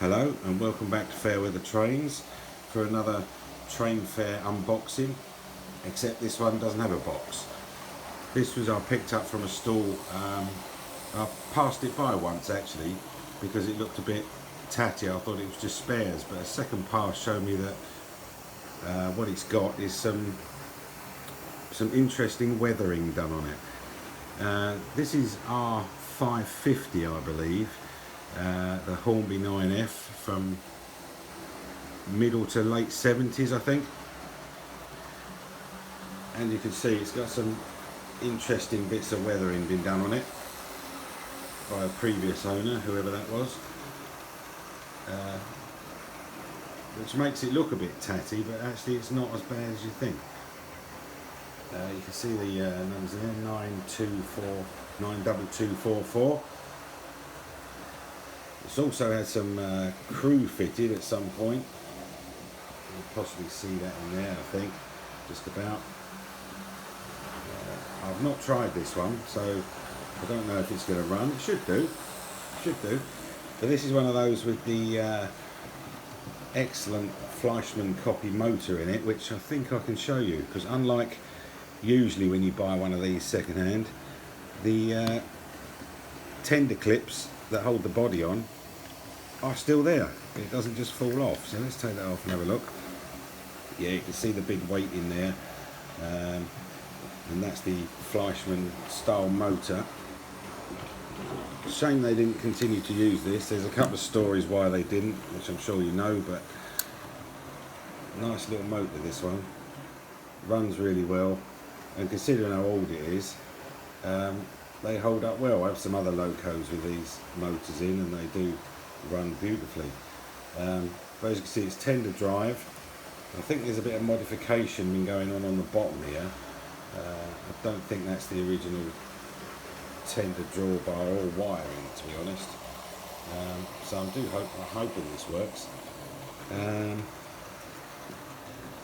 Hello and welcome back to Fair Weather Trains for another train fair unboxing, except this one doesn't have a box. This was I picked up from a stall. I passed it by once actually because it looked a bit tatty. I thought it was just spares, but a second pass showed me that what it's got is some interesting weathering done on it. This is R550, I believe. The Hornby 9F from middle to late 70s, I think. And you can see it's got some interesting bits of weathering been done on it by a previous owner, whoever that was, which makes it look a bit tatty, but actually it's not as bad as you think. You can see the numbers there, 92244. It's also had some crew fitted at some point. You'll possibly see that in there, I think, just about. I've not tried this one, so I don't know if it's going to run. It should do, But this is one of those with the excellent Fleischmann copy motor in it, which I think I can show you, because unlike usually when you buy one of these second hand, the tender clips that hold the body on are still there. It doesn't just fall off. So let's take that off and have a look. Yeah, you can see the big weight in there, and that's the Fleischmann style motor. Shame they didn't continue to use this. There's a couple of stories why they didn't, which I'm sure you know, but nice little motor, this one. Runs really well, and considering how old it is, they hold up well. I have some other locos with these motors in and they do run beautifully. But as you can see, it's tender drive. I think there's a bit of modification been going on the bottom here. I don't think that's the original tender drawbar or wiring, to be honest. So I'm hoping this works.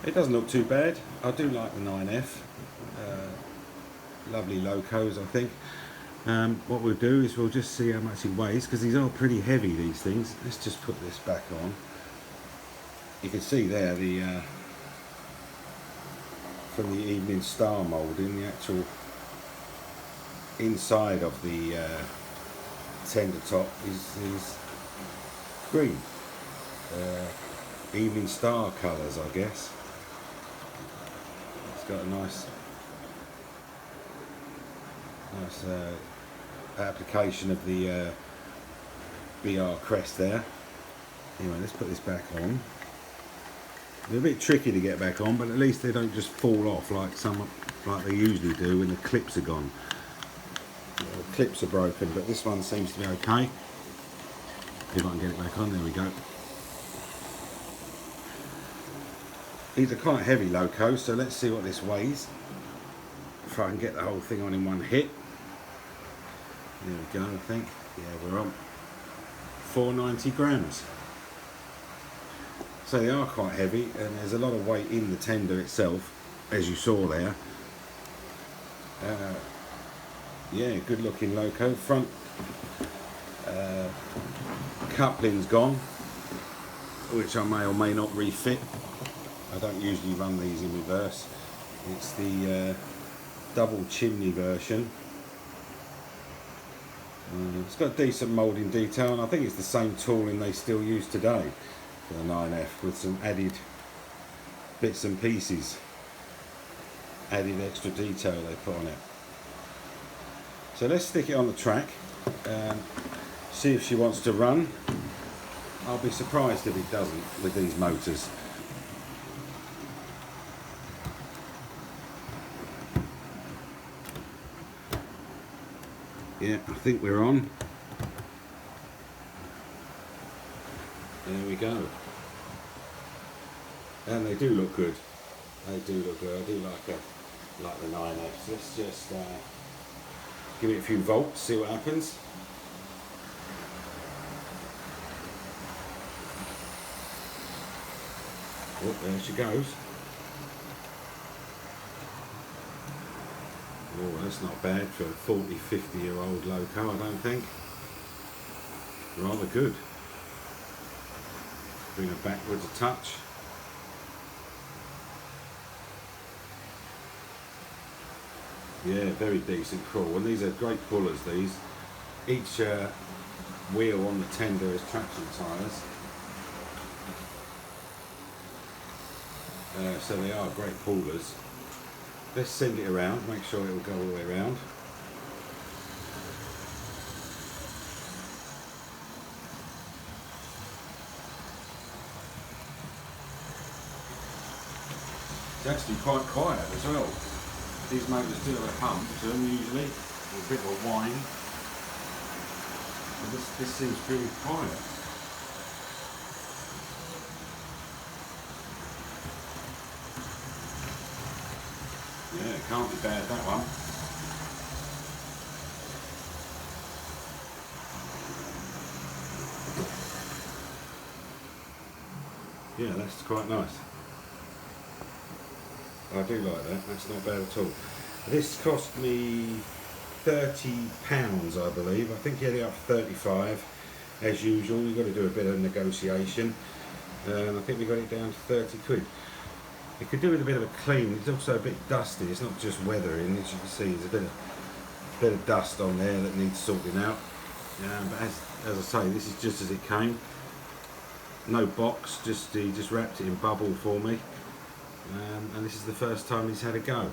It doesn't look too bad. I do like the 9F. Lovely locos, I think. What we'll do is we'll just see how much it weighs, because these are pretty heavy, these things. Let's just put this back on. You can see there the from the Evening Star moulding, the actual inside of the tender top is green. Evening Star colours, I guess. It's got a nice application of the BR crest there. Anyway, let's put this back on. They're a bit tricky to get back on, but at least they don't just fall off like they usually do when the clips are gone. Yeah, the clips are broken, but this one seems to be okay. If I can get it back on, there we go. These are quite heavy locos, so let's see what this weighs. If I can get the whole thing on in one hit. There we go, I think. Yeah, we're on 490 grams. So they are quite heavy, and there's a lot of weight in the tender itself, as you saw there. Yeah, good looking loco. Front coupling's gone, which I may or may not refit. I don't usually run these in reverse. It's the double chimney version. It's got decent moulding detail, and I think it's the same tooling they still use today for the 9F, with some added bits and pieces, added extra detail they put on it. So let's stick it on the track and see if she wants to run. I'll be surprised if it doesn't with these motors. Yeah, I think we're on. There we go. And they do look good. They do look good. I do like the 9F. Let's just give it a few volts, see what happens. Oh, there she goes. Oh, that's not bad for a 40, 50-year-old loco, I don't think. Rather good. Bring her backwards a touch. Yeah, very decent crawl, and these are great pullers. These, each wheel on the tender is traction tyres, so they are great pullers. Let's send it around, make sure it will go all the way around. It's actually quite quiet as well. These motors do have a hum to them usually, or a bit of a whine. But this seems pretty quiet. Yeah, can't be bad, that one. Yeah, that's quite nice. I do like that, that's not bad at all. This cost me £30, I believe. I think he had it up for 35 as usual. We've got to do a bit of negotiation. I think we got it down to 30 quid. It could do with a bit of a clean. It's also a bit dusty, it's not just weathering. As you can see, there's a bit of dust on there that needs sorting out. But as I say, this is just as it came. No box, he just wrapped it in bubble for me. And this is the first time he's had a go.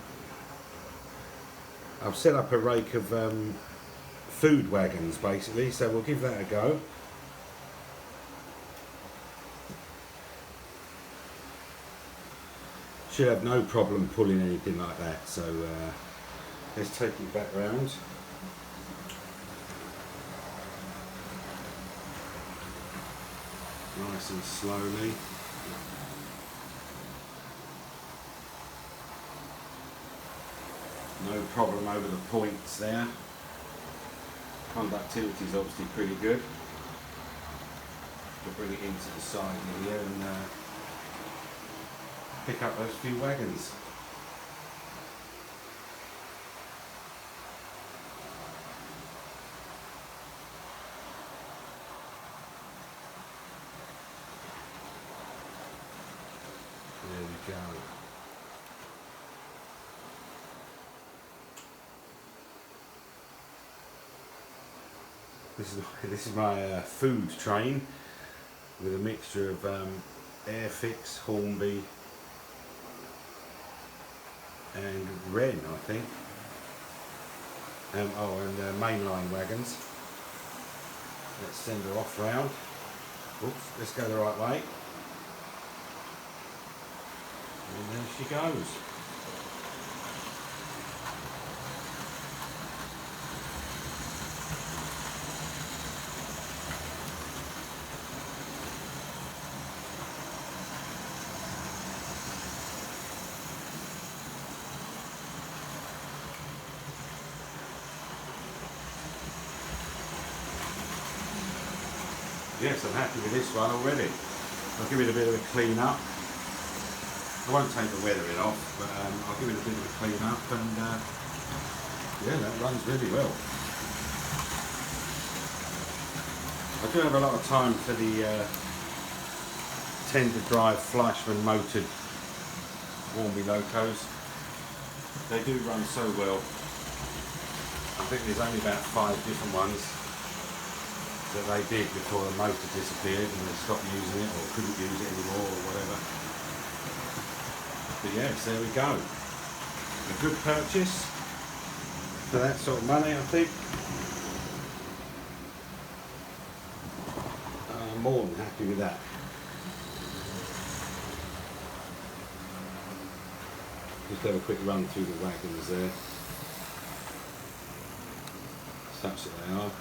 I've set up a rake of food wagons basically, so we'll give that a go. Should have no problem pulling anything like that, so let's take it back round. Nice and slowly. No problem over the points there. Conductivity is obviously pretty good. We'll bring it into the side here and pick up those few wagons. There we go. This is my food train with a mixture of Airfix, Hornby and Wren, I think. And mainline wagons. Let's send her off round. Oops, let's go the right way. And there she goes. Yes, I'm happy with this one already. I'll give it a bit of a clean up. I won't take the weathering off, but I'll give it a bit of a clean up, and yeah, that runs really well. I do have a lot of time for the tender drive Fleischmann motored Hornby locos. They do run so well. I think there's only about 5 different ones that they did before the motor disappeared and they stopped using it or couldn't use it anymore or whatever. But yes, there we go. A good purchase for that sort of money, I think. I'm more than happy with that. Just have a quick run through the wagons there. Such that they are.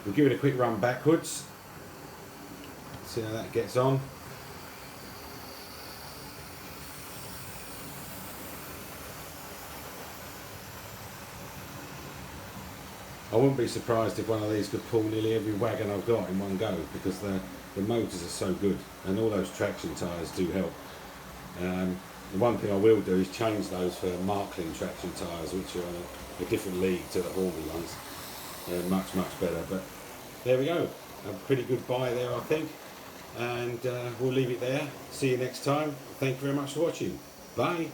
We'll give it a quick run backwards, see how that gets on. I wouldn't be surprised if one of these could pull nearly every wagon I've got in one go, because the motors are so good and all those traction tyres do help. The one thing I will do is change those for Marklin traction tyres, which are a different league to the Hornby ones. They're much better, but there we go. A pretty good buy there, I think. And we'll leave it there. See you next time. Thank you very much for watching. Bye.